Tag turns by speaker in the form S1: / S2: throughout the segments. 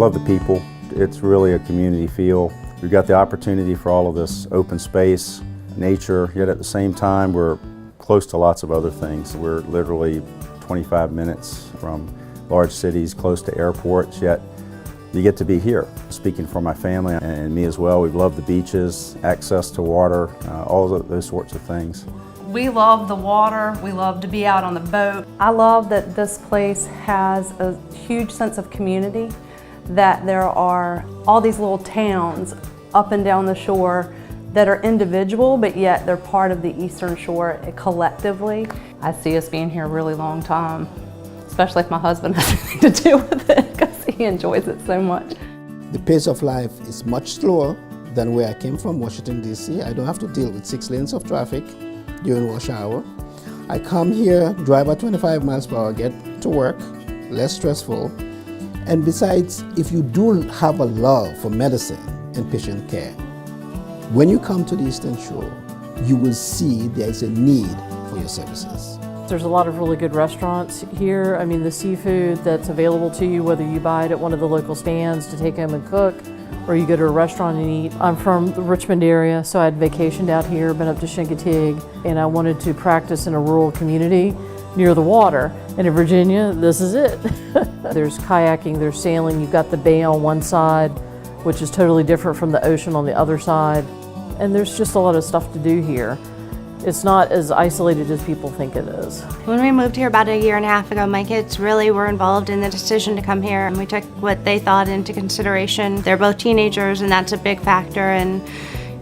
S1: love the people. It's really a community feel. We've got the opportunity for all of this open space, nature, yet at the same time we're close to lots of other things. We're literally 25 minutes from large cities, close to airports, yet you get to be here. Speaking for my family and me as well, we love the beaches, access to water, all of those sorts of things.
S2: We love the water, we love to be out on the boat.
S3: I love that this place has a huge sense of community, that there are all these little towns up and down the shore that are individual, but yet they're part of the Eastern Shore collectively.
S2: I see us being here a really long time, especially if my husband has anything to do with it, because he enjoys it so much.
S4: The pace of life is much slower than where I came from, Washington, D.C. I don't have to deal with 6 lanes of traffic during rush hour. I come here, drive at 25 miles per hour, get to work, less stressful. And besides, if you do have a love for medicine and patient care, when you come to the Eastern Shore, you will see there is a need for your services.
S5: There's a lot of really good restaurants here. I mean, the seafood that's available to you, whether you buy it at one of the local stands to take home and cook, or you go to a restaurant and eat. I'm from the Richmond area, so I had vacationed out here, been up to Chincoteague, and I wanted to practice in a rural community near the water. And in Virginia, this is it. There's kayaking, there's sailing, you've got the bay on one side, which is totally different from the ocean on the other side. And there's just a lot of stuff to do here. It's not as isolated as people think it is.
S6: When we moved here about 1.5 years ago, my kids really were involved in the decision to come here, and we took what they thought into consideration. They're both teenagers, and that's a big factor. And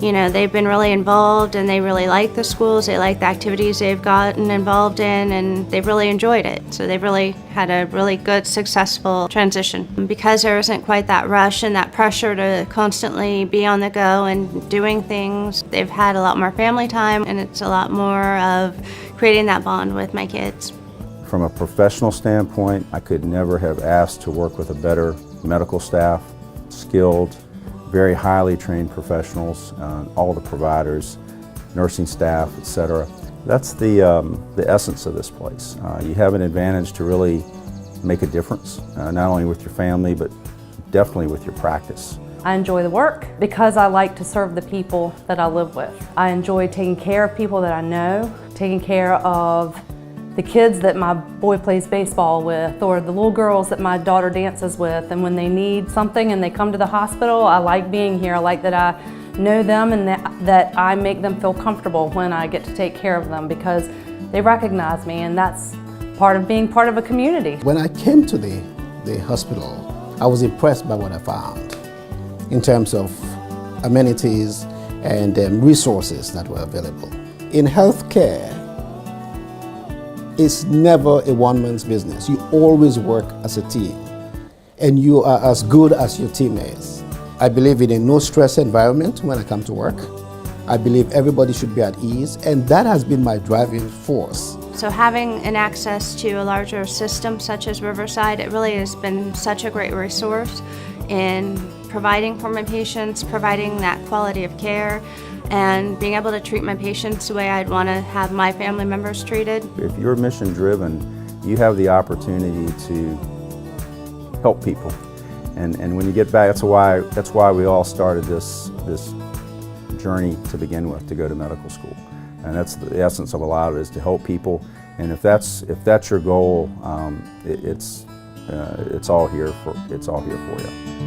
S6: you know, they've been really involved, and they really like the schools, they like the activities they've gotten involved in, and they've really enjoyed it. So they've really had a really good, successful transition. Because there isn't quite that rush and that pressure to constantly be on the go and doing things, they've had a lot more family time, and it's a lot more of creating that bond with my kids.
S1: From a professional standpoint, I could never have asked to work with a better medical staff, skilled, very highly trained professionals, all the providers, nursing staff, etc. That's the essence of this place. You have an advantage to really make a difference, not only with your family, but definitely with your practice.
S3: I enjoy the work because I like to serve the people that I live with. I enjoy taking care of people that I know, taking care of the kids that my boy plays baseball with, or the little girls that my daughter dances with, and when they need something and they come to the hospital, I like being here. I like that I know them and that I make them feel comfortable when I get to take care of them, because they recognize me, and that's part of being part of a community.
S4: When I came to the hospital, I was impressed by what I found in terms of amenities and resources that were available. In healthcare, it's never a one-man's business. You always work as a team, and you are as good as your teammates. I believe in a no-stress environment when I come to work. I believe everybody should be at ease, and that has been my driving force.
S6: So having an access to a larger system such as Riverside, it really has been such a great resource in providing for my patients, providing that quality of care, and being able to treat my patients the way I'd want to have my family members treated.
S1: If you're mission driven, you have the opportunity to help people. And when you get back, that's why we all started this journey to begin with, to go to medical school. And that's the essence of a lot of it, is to help people. And if that's your goal, it's all here for you.